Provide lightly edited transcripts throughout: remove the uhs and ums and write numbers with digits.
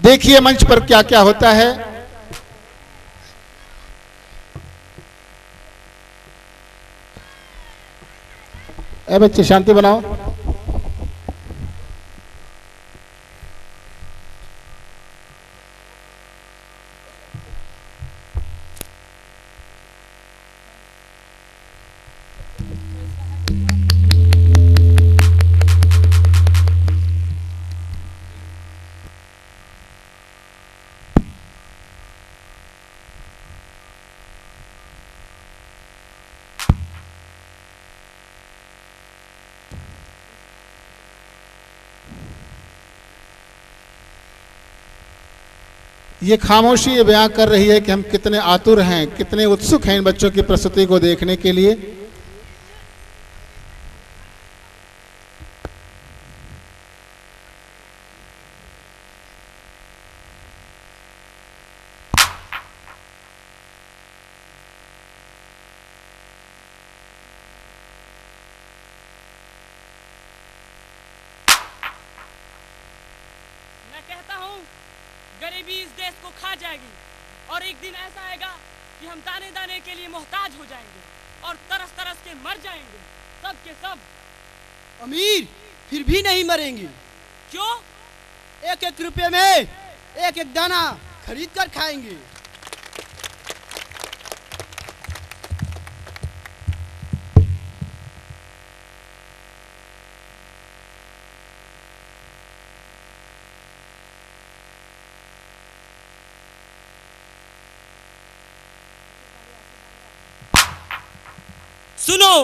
देखिए मंच पर क्या क्या होता है। ए बच्चे शांति बनाओ। ये खामोशी ये बयां कर रही है कि हम कितने आतुर हैं, कितने उत्सुक हैं इन बच्चों की प्रस्तुति को देखने के लिए। मैं कहता हूँ गरीबी इस देश को खा जाएगी और एक दिन ऐसा आएगा कि हम दाने दाने के लिए मोहताज हो जाएंगे और तरस तरस के मर जाएंगे, सब के सब। अमीर फिर भी नहीं मरेंगे। क्यों? एक एक रुपए में एक एक दाना खरीद कर खाएंगे। सुनो,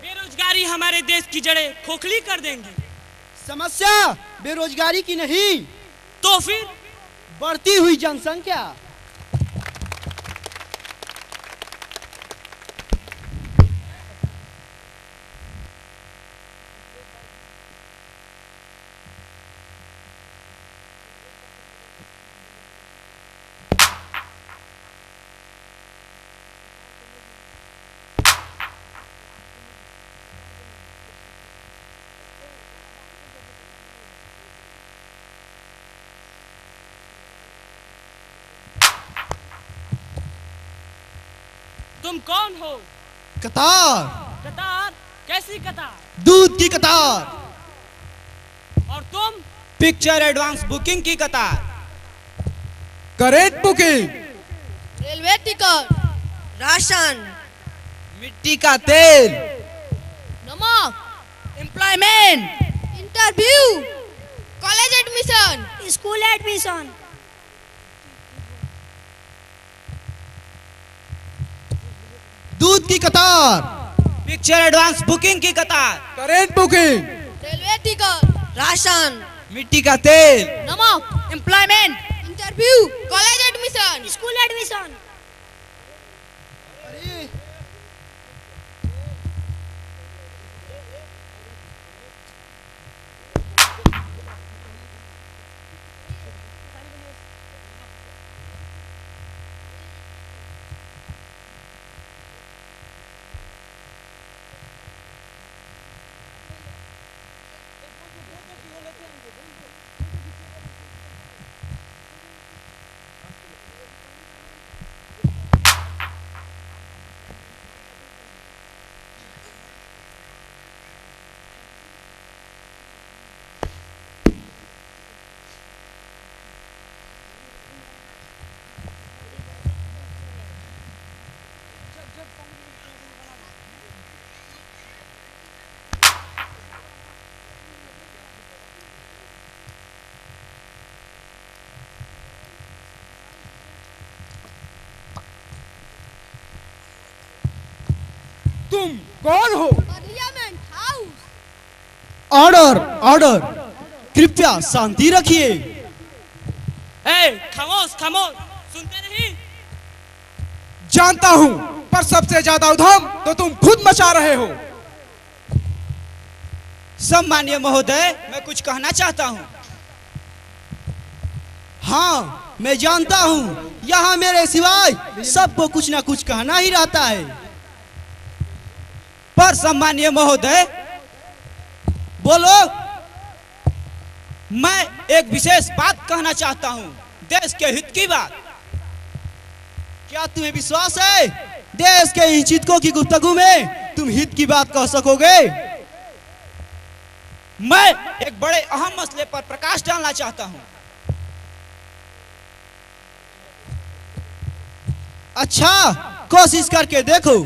बेरोजगारी हमारे देश की जड़ें खोखली कर देंगी। समस्या बेरोजगारी की नहीं तो फिर बढ़ती हुई जनसंख्या। तुम कौन हो? कतार। कतार? कैसी कतार? दूध की कतार। और तुम? पिक्चर एडवांस बुकिंग की कतार। Current booking. Railway ticket, ration, मिट्टी का तेल, नमक, employment, interview, college admission, school admission. दूध की कतार। पिक्चर एडवांस बुकिंग की कतार। Current booking. Railway ticket, ration, मिट्टी का तेल, नमक, employment, interview, college admission, school admission. तुम कौन हो? Parliament house. ऑर्डर ऑर्डर, कृपया शांति रखिए। खामोश खामोश, सुनते नहीं? जानता हूं, पर सबसे ज्यादा उधम तो तुम खुद मचा रहे हो। सम्मानीय महोदय, मैं कुछ कहना चाहता हूं। हाँ, मैं जानता हूं, यहाँ मेरे सिवाय सबको कुछ ना कुछ कहना ही रहता है। पर सम्मानीय महोदय, बोलो। मैं एक विशेष बात कहना चाहता हूँ, देश के हित की बात। क्या तुम्हें विश्वास है देश के हितों की गुफ्तगू में तुम हित की बात कह सकोगे? मैं एक बड़े अहम मसले पर प्रकाश डालना चाहता हूँ। अच्छा, कोशिश करके देखो।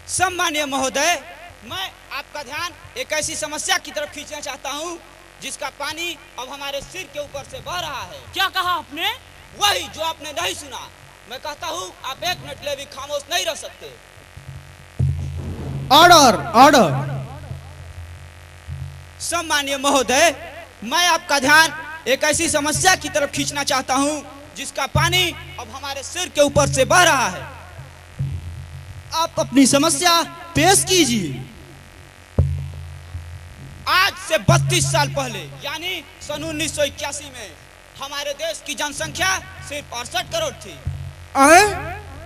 सम्मानीय महोदय, मैं आपका ध्यान एक ऐसी समस्या की तरफ खींचना चाहता हूँ जिसका पानी अब हमारे सिर के ऊपर से बह रहा है। क्या कहा आपने? वही जो आपने नहीं सुना। मैं कहता हूँ आप एक मिनट के लिए भी खामोश नहीं रह सकते। Order, order. सम्मानीय महोदय, मैं आपका ध्यान एक ऐसी समस्या की तरफ खींचना चाहता हूँ जिसका पानी अब हमारे सिर के ऊपर से बह रहा है। आप अपनी समस्या पेश कीजिए। आज से 32 साल पहले यानी सन 1981 में हमारे देश की जनसंख्या सिर्फ 68 करोड़ थी।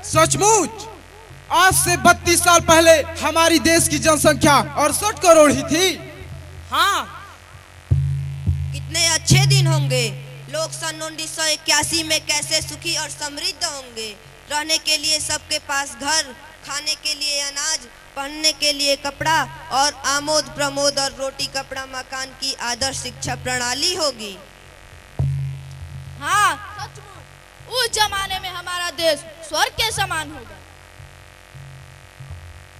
सचमुच? आज से 32 साल पहले हमारी देश की जनसंख्या 68 करोड़ ही थी। हाँ। कितने अच्छे दिन होंगे। लोग सन 1981 में कैसे सुखी और समृद्ध होंगे। रहने के लिए सबके पास घर, खाने के लिए अनाज, पहनने के लिए कपड़ा और आमोद प्रमोद और रोटी कपड़ा मकान की आदर्श शिक्षा प्रणाली होगी। हाँ, सचमुच उस जमाने में हमारा देश स्वर्ग के समान होगा।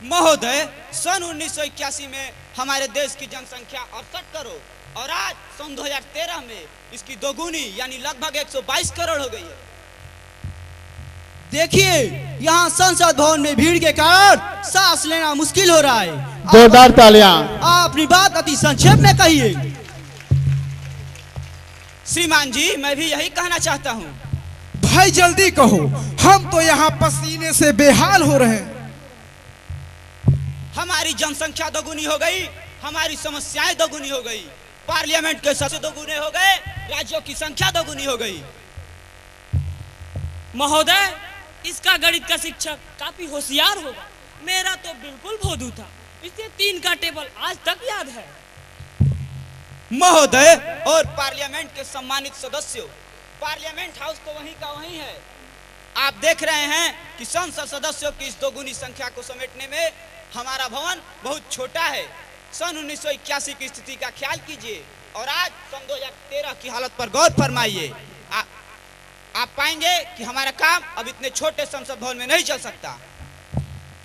महोदय, सन 1981 में हमारे देश की जनसंख्या 68 करोड़ और आज सन 2013 में इसकी दोगुनी यानी लगभग 122 करोड़ हो गई है। देखिए, यहाँ संसद भवन में भीड़ के कारण सांस लेना मुश्किल हो रहा है। जोरदार तालियां। आप अपनी बात अति संक्षेप में कहिए। श्रीमान जी, मैं भी यही कहना चाहता हूँ। भाई जल्दी कहो, हम तो यहाँ पसीने से बेहाल हो रहे हैं। हमारी जनसंख्या दोगुनी हो गई, हमारी समस्याएं दोगुनी हो गई, पार्लियामेंट के सदस्य दोगुने हो गए, राज्यों की संख्या दोगुनी हो गई। महोदय, इसका गणित का शिक्षक काफी होशियार होगा। मेरा तो बिल्कुल भोदू था। इसे 3 का टेबल आज तक याद है। महोदय और पार्लियामेंट के सम्मानित सदस्यों, पार्लियामेंट हाउस तो वहीं का वहीं है। आप देख रहे हैं कि संसद सदस्यों की इस दोगुनी संख्या को समेटने में हमारा भवन बहुत छोटा है। सन 1981 की स्थिति का ख्याल कीजिए और आज सन 2013 की हालत पर गौर फरमाइए। आप पाएंगे कि हमारा काम अब इतने छोटे संसद भवन में नहीं चल सकता।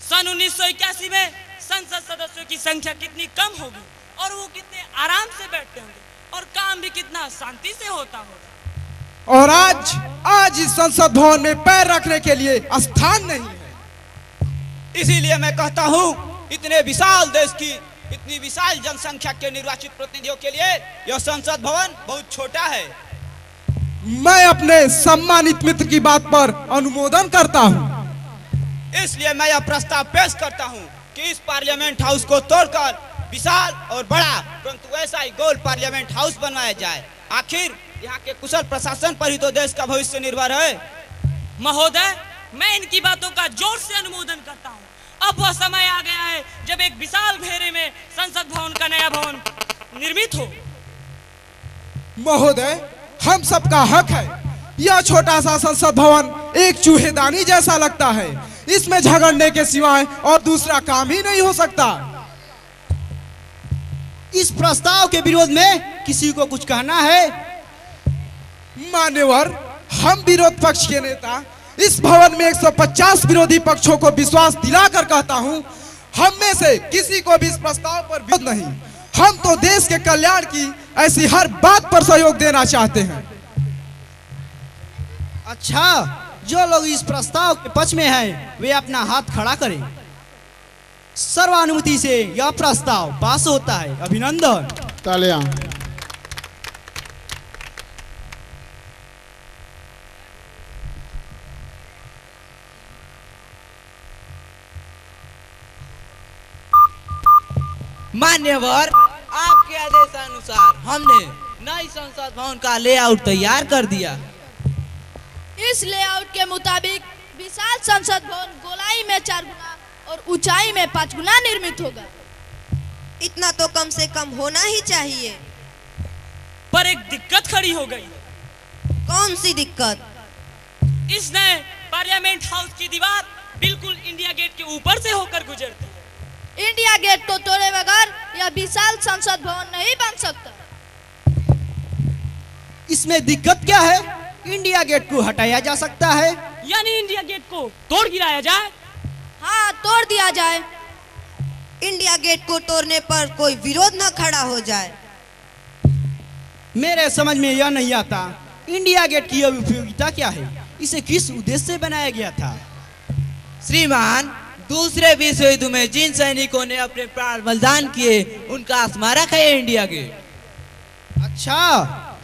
सन 1981 में संसद सदस्यों की संख्या कितनी कम होगी और वो कितने आराम से बैठते होंगे और काम भी कितना शांति से होता होगा। और आज इस संसद भवन में पैर रखने के लिए स्थान नहीं है। इसीलिए मैं कहता हूँ, इतने विशाल देश की इतनी विशाल जनसंख्या के निर्वाचित प्रतिनिधियों के लिए यह संसद भवन बहुत छोटा है। मैं अपने सम्मानित मित्र की बात पर अनुमोदन करता हूँ। इसलिए मैं यह प्रस्ताव पेश करता हूँ कि इस पार्लियामेंट हाउस को तोड़कर विशाल और बड़ा परंतु ऐसा ही गोल पार्लियामेंट हाउस बनवाया जाए। आखिर यहाँ के कुशल प्रशासन पर ही तो देश का भविष्य निर्भर है। महोदय, मैं इनकी बातों का जोर से अनुमोदन करता हूँ। अब वह समय आ गया है जब एक विशाल घेरे में संसद भवन का नया भवन निर्मित हो। महोदय, हम सबका हक है। यह छोटा सा संसद भवन एक चूहेदानी जैसा लगता है। इसमें झगड़ने के सिवाय और दूसरा काम ही नहीं हो सकता। इस प्रस्ताव के विरोध में किसी को कुछ कहना है? मान्यवर, हम विरोध पक्ष के नेता इस भवन में 150 विरोधी पक्षों को विश्वास दिलाकर कहता हूं, हम में से किसी को भी इस प्रस्ताव पर विरोध नहीं। हम तो देश के कल्याण की ऐसी हर बात पर सहयोग देना चाहते हैं। अच्छा, जो लोग इस प्रस्ताव के पक्ष में हैं, वे अपना हाथ खड़ा करें। सर्वानुमति से यह प्रस्ताव पास होता है। अभिनंदन। तालियां। मान्यवर, आपके आदेशानुसार हमने नई संसद भवन का लेआउट तैयार कर दिया। इस लेआउट के मुताबिक विशाल संसद भवन गोलाई में 4 गुना और ऊंचाई में 5 गुना निर्मित होगा। इतना तो कम से कम होना ही चाहिए। पर एक दिक्कत खड़ी हो गई। कौन सी दिक्कत? इस नए पार्लियामेंट हाउस की दीवार बिल्कुल इंडिया गेट के ऊपर से होकर गुजरती है। इंडिया गेट को तोड़े बगैर यह विशाल संसद भवन नहीं बन सकता। इसमें दिक्कत क्या है? इंडिया गेट को हटाया जा सकता है। यानी इंडिया गेट को तोड़ गिराया जाए? हाँ, तोड़ दिया जाए। इंडिया गेट को तोड़ने पर कोई विरोध न खड़ा हो जाए। मेरे समझ में यह नहीं आता, इंडिया गेट की उपयोगिता क्या है? इसे किस उद्देश्य से बनाया गया था? श्रीमान, दूसरे विश्व युद्ध में जिन सैनिकों ने अपने प्राण बलिदान किए उनका स्मारक है इंडिया गेट। अच्छा,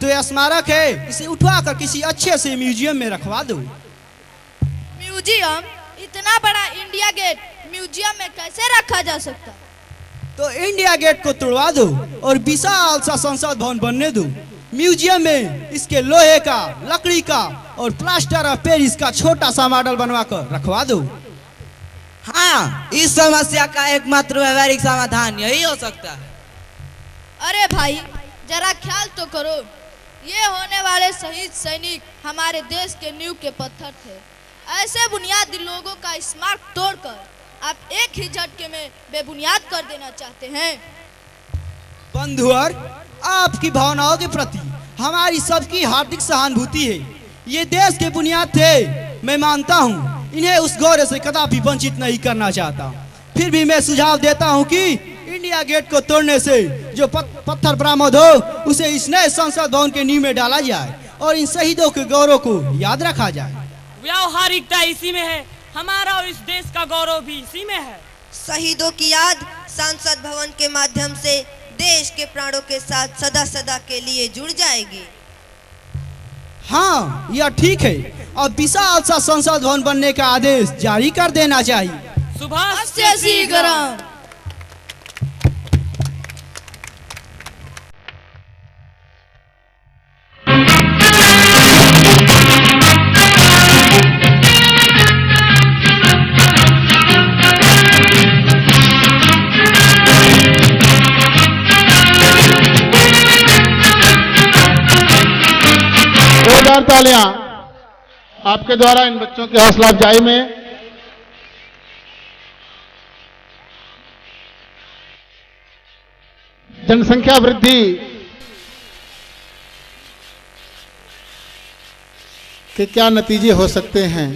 तो यह स्मारक है, इसे उठवाकर किसी अच्छे से म्यूजियम में रखवा दो। म्यूजियम? इतना बड़ा इंडिया गेट म्यूजियम में कैसे रखा जा सकता? तो इंडिया गेट को तोड़वा दो और विशाल सा संसद भवन बनने दो। म्यूजियम में इसके लोहे का, लकड़ी का और प्लास्टर ऑफ पेरिस का छोटा सा मॉडल बनवाकर रखवा दो। हाँ, इस समस्या का एकमात्र व्यवहारिक समाधान यही हो सकता है। अरे भाई, जरा ख्याल तो करो, ये होने वाले शहीद सैनिक हमारे देश के नींव के पत्थर थे। ऐसे बुनियादी लोगों का स्मारक तोड़कर आप एक ही झटके में बेबुनियाद कर देना चाहते हैं। बंधुअर, आपकी भावनाओं के प्रति हमारी सबकी हार्दिक सहानुभूति है। ये देश के बुनियाद थे, मैं मानता हूँ, इन्हें उस गौरव से कदापि वंचित नहीं करना चाहता। फिर भी मैं सुझाव देता हूँ कि इंडिया गेट को तोड़ने से जो पत्थर बरामद हो उसे इस नए संसद भवन के नींव में डाला जाए और इन शहीदों के गौरव को याद रखा जाए। व्यावहारिकता इसी में है, हमारा और इस देश का गौरव भी इसी में है। शहीदों की याद संसद भवन के माध्यम से देश के प्राणों के साथ सदा सदा के लिए जुड़ जाएगी। हाँ, यह ठीक है। अब विशाल सा संसद भवन बनने का आदेश जारी कर देना चाहिए। सुभाष अस्य शीघ्रम। जोरदार तालियां आपके द्वारा इन बच्चों की हौसला अफजाई में। जनसंख्या वृद्धि के क्या नतीजे हो सकते हैं?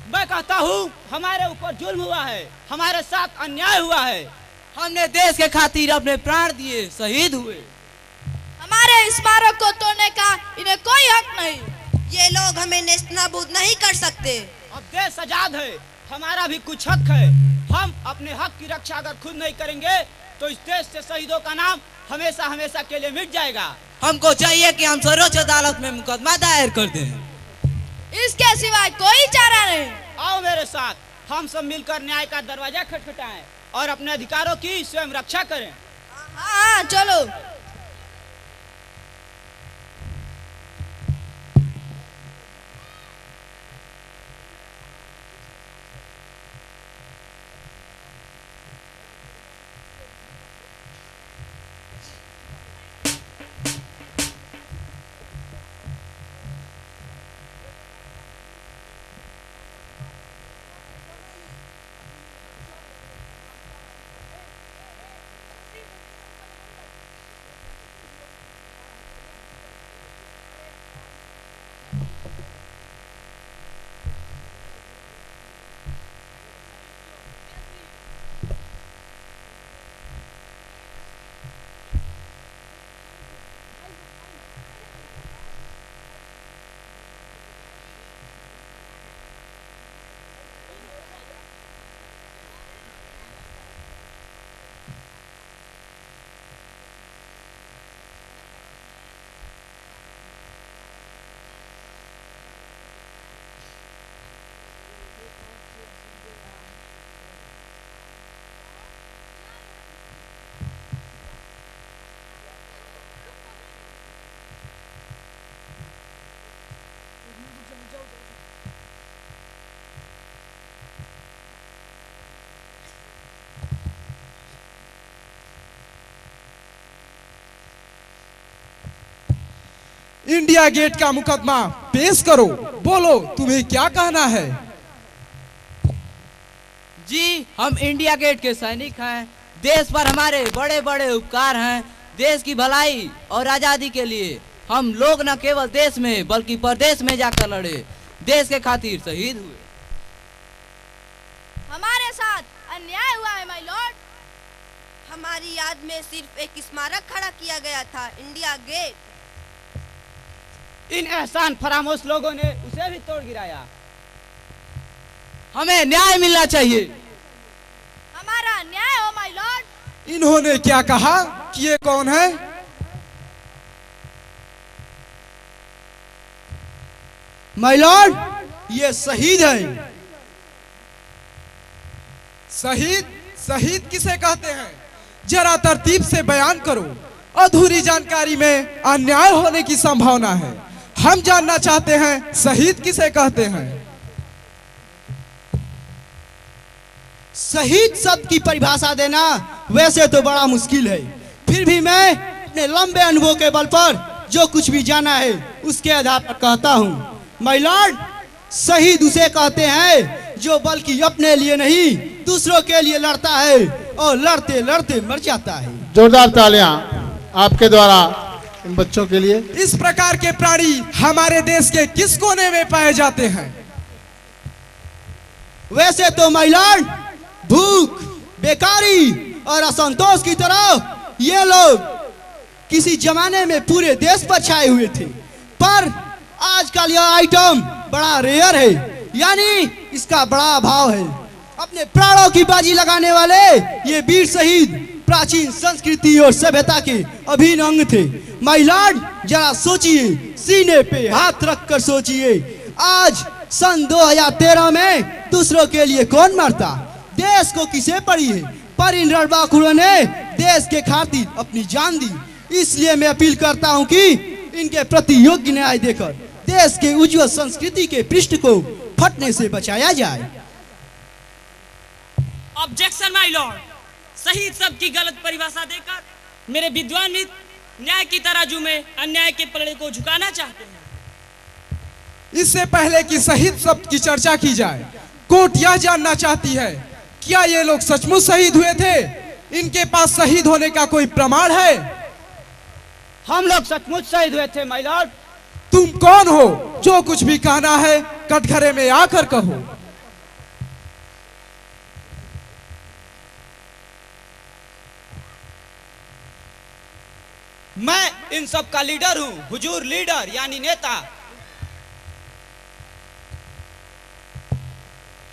मैं कहता हूँ हमारे ऊपर जुल्म हुआ है, हमारे साथ अन्याय हुआ है। हमने देश के खातिर अपने प्राण दिए, शहीद हुए। हमारे स्मारक को तोड़ने का इन्हें कोई हक नहीं। ये लोग हमें नेस्तनाबूद नहीं कर सकते। अब देश आजाद है, हमारा भी कुछ हक है। हम अपने हक की रक्षा अगर खुद नहीं करेंगे तो इस देश से शहीदों का नाम हमेशा हमेशा के लिए मिट जाएगा। हमको चाहिए कि हम सर्वोच्च अदालत में मुकदमा दायर कर दें। इसके सिवाय कोई चारा नहीं। आओ मेरे साथ, हम सब मिलकर न्याय का दरवाजा खटखटाएं और अपने अधिकारों की स्वयं रक्षा करें। हाँ, चलो। इंडिया गेट का मुकदमा पेश करो। बोलो तुम्हें क्या कहना है? जी, हम इंडिया गेट के सैनिक हैं। देश पर हमारे बड़े बड़े उपकार हैं। देश की भलाई और आजादी के लिए हम लोग न केवल देश में बल्कि परदेश में जाकर लड़े, देश के खातिर शहीद हुए। हमारे साथ अन्याय हुआ है माय लॉर्ड। हमारी याद में सिर्फ एक स्मारक खड़ा किया गया था, इंडिया गेट। इन एहसान फरामोश लोगों ने उसे भी तोड़ गिराया। हमें न्याय मिलना चाहिए। हमारा न्याय हो माय लॉर्ड। इन्होंने क्या कहा कि ये कौन है? माय लॉर्ड, ये शहीद है। शहीद? शहीद किसे कहते हैं? जरा तरतीब से बयान करो। अधूरी जानकारी में अन्याय होने की संभावना है। हम जानना चाहते हैं शहीद किसे कहते हैं। शहीद शब्द की परिभाषा देना वैसे तो बड़ा मुश्किल है, फिर भी मैं अपने लंबे अनुभव के बल पर जो कुछ भी जाना है उसके आधार पर कहता हूँ। माय लॉर्ड, शहीद उसे कहते हैं जो बल्कि अपने लिए नहीं दूसरों के लिए लड़ता है और लड़ते लड़ते मर जाता है। जोरदार तालियां आपके द्वारा इन बच्चों के लिए। इस प्रकार के प्राणी हमारे देश के किस कोने में पाए जाते हैं? वैसे तो माय लॉर्ड, भूख, बेकारी और असंतोष की तरह ये लोग किसी जमाने में पूरे देश पर छाए हुए थे, पर आजकल यह आइटम बड़ा रेयर है, यानी इसका बड़ा अभाव है। अपने प्राणों की बाजी लगाने वाले ये वीर शहीद प्राचीन संस्कृति और सभ्यता के अभिन्न अंग थे। माय लॉर्ड, जरा सोचिए, सीने पे हाथ रखकर सोचिए, आज सन 2013 में दूसरों के लिए कौन मरता? देश को किसे पड़ी है? पर इन रणबांकुरों ने देश के खातिर अपनी जान दी। इसलिए मैं अपील करता हूं कि इनके प्रति योग्य न्याय देकर देश के उज्जवल संस्कृति के पृष्ठ को फटने से बचाया जाए। Objection my Lord. शहीद शब्द की गलत परिभाषा देकर मेरे विद्वान मित्र न्याय की तराजू में अन्याय के पलड़े को झुकाना चाहते हैं। इससे पहले कि शहीद शब्द की चर्चा की जाए, कोर्ट यह जानना चाहती है, क्या ये लोग सचमुच शहीद हुए थे? इनके पास शहीद होने का कोई प्रमाण है? हम लोग सचमुच शहीद हुए थे माय लॉर्ड। तुम कौन हो? जो कुछ भी कहना है कटघरे में आकर कहो। मैं इन सब का लीडर हूँ, हुजूर लीडर यानी नेता।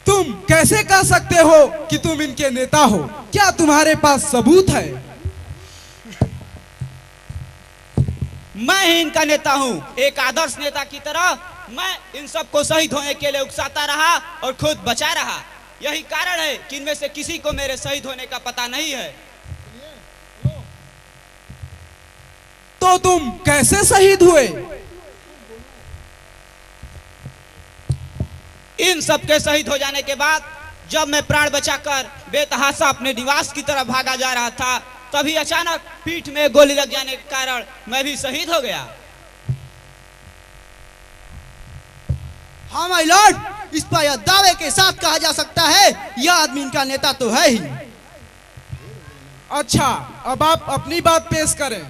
तुम कैसे कह सकते हो कि तुम इनके नेता हो? क्या तुम्हारे पास सबूत है? मैं ही इनका नेता हूँ। एक आदर्श नेता की तरह मैं इन सबको शहीद होने के लिए उकसाता रहा और खुद बचा रहा। यही कारण है कि इनमें से किसी को मेरे शहीद होने का पता नहीं है। तो तुम कैसे शहीद हुए? इन सब के शहीद हो जाने के बाद जब मैं प्राण बचाकर बेतहाशा अपने निवास की तरफ भागा जा रहा था, तभी अचानक पीठ में गोली लग जाने के कारण मैं भी शहीद हो गया। हाँ माय लॉर्ड, इस पर यह दावे के साथ कहा जा सकता है, यह आदमी इनका नेता तो है ही। अच्छा, अब आप अपनी बात पेश करें।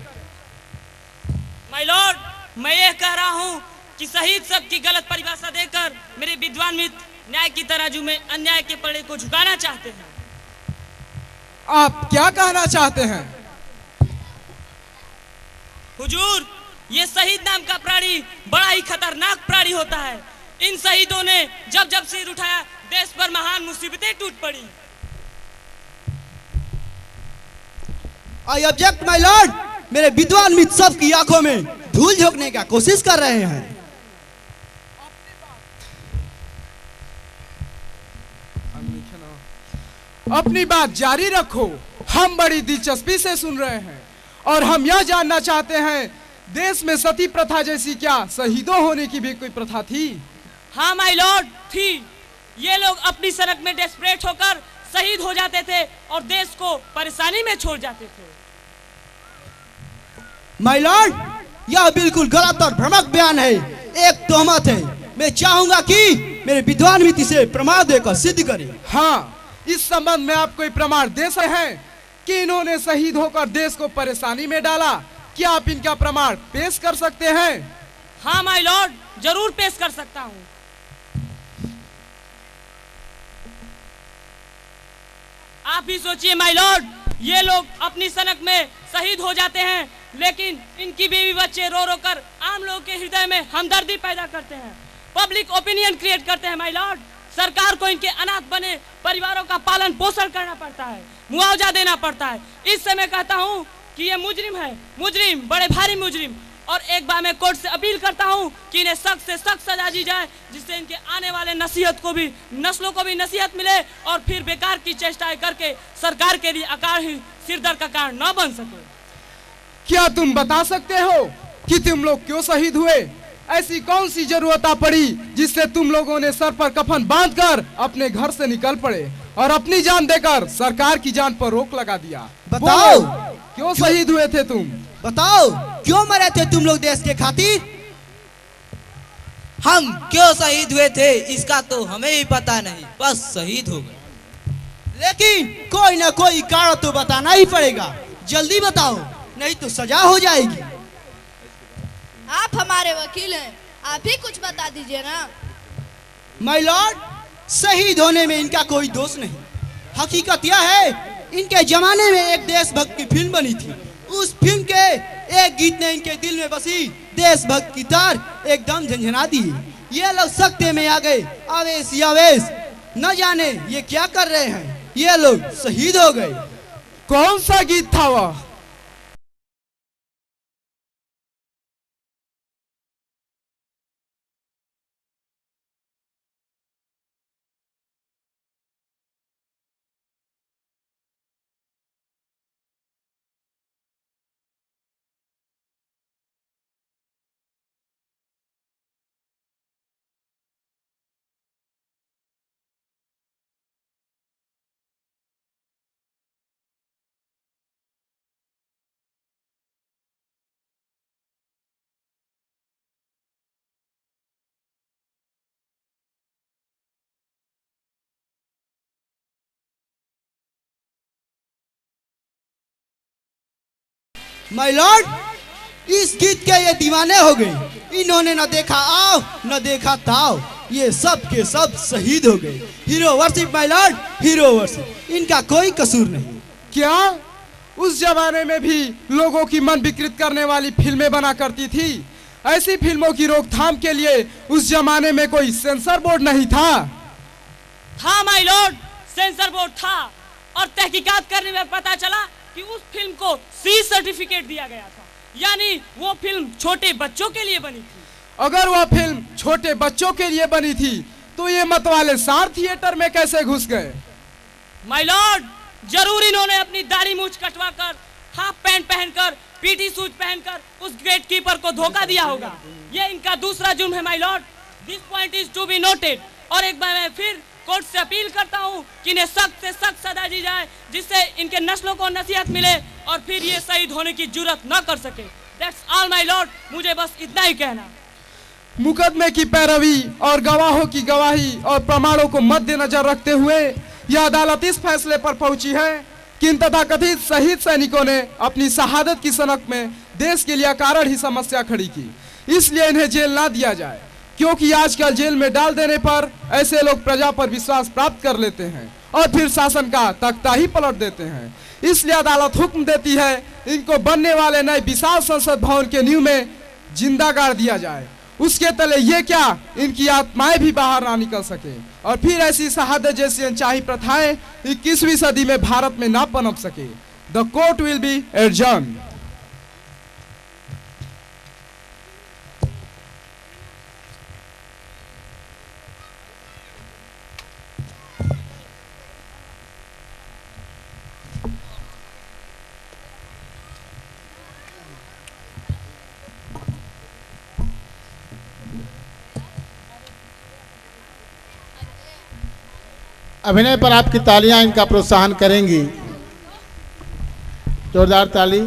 माय लॉर्ड, मैं यह कह रहा हूँ कि शहीद शब्द की गलत परिभाषा देकर मेरे विद्वान मित्र न्याय की तराजू में अन्याय के पलड़े को झुकाना चाहते हैं। आप क्या कहना चाहते हैं? हुजूर, ये शहीद नाम का प्राणी बड़ा ही खतरनाक प्राणी होता है। इन शहीदों ने जब जब सिर उठाया, देश पर महान मुसीबतें टूट पड़ी। I object my Lord. मेरे विद्वान मित्र सब की आंखों में धूल झोंकने का कोशिश कर रहे हैं। अपनी बात जारी रखो, हम बड़ी दिलचस्पी से सुन रहे हैं और हम यह जानना चाहते हैं, देश में सती प्रथा जैसी क्या शहीदों होने की भी कोई प्रथा थी? हाँ माय लॉर्ड, थी। ये लोग अपनी सनक में डेस्परेट होकर शहीद हो जाते थे और देश को परेशानी में छोड़ जाते थे। माय लॉर्ड, यह बिल्कुल गलत और भ्रामक बयान है, एक तोहमत है। मैं चाहूंगा कि मेरे विद्वान मित्र से प्रमाण देकर सिद्ध करें। हाँ, इस संबंध में आप कोई प्रमाण दे सकते हैं कि इन्होंने शहीद होकर देश को परेशानी में डाला? क्या आप इनका प्रमाण पेश कर सकते हैं? हाँ माय लॉर्ड, जरूर पेश कर सकता हूँ। आप ही सोचिए माय लॉर्ड, ये लोग अपनी सनक में शहीद हो जाते हैं, लेकिन इनकी बीवी बच्चे रो रो कर आम लोगों के हृदय में हमदर्दी पैदा करते हैं, पब्लिक ओपिनियन क्रिएट करते हैं माय लॉर्ड। सरकार को इनके अनाथ बने परिवारों का पालन पोषण करना पड़ता है, मुआवजा देना पड़ता है। इससे मैं कहता हूँ कि ये मुजरिम है, मुजरिम, बड़े भारी मुजरिम। और एक बार मैं कोर्ट से अपील करता हूँ कि इन्हें सख्त से सख्त सजा दी जाए, जिससे इनके आने वाले नस्लों को भी नसीहत मिले और फिर बेकार की चेष्टाएं करके सरकार के लिए अकाल ही सिरदर्द का कारण न बन सके। क्या तुम बता सकते हो कि तुम लोग क्यों शहीद हुए? ऐसी कौन सी जरूरत आ पड़ी जिससे तुम लोगों ने सर पर कफन बांधकर अपने घर से निकल पड़े और अपनी जान देकर सरकार की जान पर रोक लगा दिया? बताओ, क्यों शहीद हुए थे तुम? बताओ, क्यों मरे थे तुम लोग देश के खातिर? हम क्यों शहीद हुए थे इसका तो हमें ही पता नहीं, बस शहीद हो गए। लेकिन कोई ना कोई कारण तो बताना ही पड़ेगा, जल्दी बताओ, नहीं तो सजा हो जाएगी। आप हमारे वकील हैं, आप ही कुछ बता दीजिए ना। माय लॉर्ड, शहीद होने में इनका कोई दोष नहीं। हकीकत यह है, इनके जमाने में एक देशभक्त की फिल्म बनी थी। उस फिल्म के एक गीत ने इनके दिल में बसी देशभक्त की तार एकदम झंझना दी। ये लोग सख्ते में आ गए, आवेश ही आवेश, न जाने ये क्या कर रहे हैं, ये लोग शहीद हो गए। कौन सा गीत था वह? माय लॉर्ड, इस गीत के ये दीवाने हो गए। इन्होंने न देखा आओ न देखा ताओ, ये सब के सब शहीद हो गए। Hero worship my Lord, hero worship, इनका कोई कसूर नहीं। क्या उस जमाने में भी लोगों की मन विकृत करने वाली फिल्में बना करती थी? ऐसी फिल्मों की रोकथाम के लिए उस जमाने में कोई सेंसर बोर्ड नहीं था? था माय लॉर्ड, सेंसर बोर्ड था, और तहकीकात करने में पता चला कि उस फिल्म को सी सर्टिफिकेट दिया गया था, यानी वो फिल्म छोटे बच्चों के लिए बनी थी। अगर वह फिल्म छोटे बच्चों के लिए बनी थी तो ये मतवाले सार थिएटर में कैसे घुस गए? माय लॉर्ड, जरूर इन्होंने अपनी दाढ़ी मूछ कटवाकर, हाफ पैंट पहनकर, पीटी शूज पहनकर उस गेट कीपर को धोखा दिया होगा। ये इनका दूसरा जुर्म है my lord, this point is to be noted. और एक बार मैं फिर कोर्ट से अपील करता हूँ कि इन्हें सख्त से सख्त सजा दी जाए, जिससे इनके नस्लों को नसीहत मिले और फिर ये शहीद होने की जुर्रत न कर सके। दैट्स ऑल माय लॉर्ड, मुझे बस इतना ही कहना। मुकदमे की पैरवी और गवाहों की गवाही और प्रमाणों को मद्देनजर रखते हुए यह अदालत इस फैसले पर पहुंची है कि इन तथाकथित शहीद सैनिकों ने अपनी शहादत की सनक में देश के लिए कारण ही समस्या खड़ी की, इसलिए इन्हें जेल ना दिया जाए, क्योंकि आजकल जेल में डाल देने पर ऐसे लोग प्रजा पर विश्वास प्राप्त कर लेते हैं और फिर शासन का तख्ता ही पलट देते हैं। इसलिए अदालत हुक्म देती है इनको बनने वाले नए विशाल संसद भवन के नींव में जिंदा गाड़ दिया जाए। उसके तले ये क्या, इनकी आत्माएं भी बाहर ना निकल सके और फिर ऐसी शहादत जैसी अनचाही प्रथाएं 21वीं सदी में भारत में ना पनप सके। The court will be adjourn. अभिनय पर आपकी तालियां इनका प्रोत्साहन करेंगी, जोरदार ताली।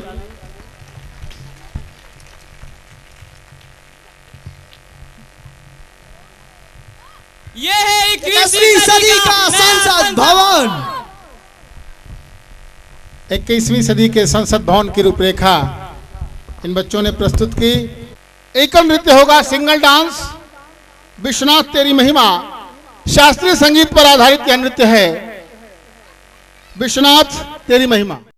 ये है 21वीं सदी का संसद भवन। 21वीं सदी के संसद भवन की रूपरेखा इन बच्चों ने प्रस्तुत की। एकल नृत्य होगा, सिंगल डांस, विश्वनाथ तेरी महिमा, शास्त्रीय संगीत पर आधारित यह नृत्य है, विश्वनाथ तेरी महिमा।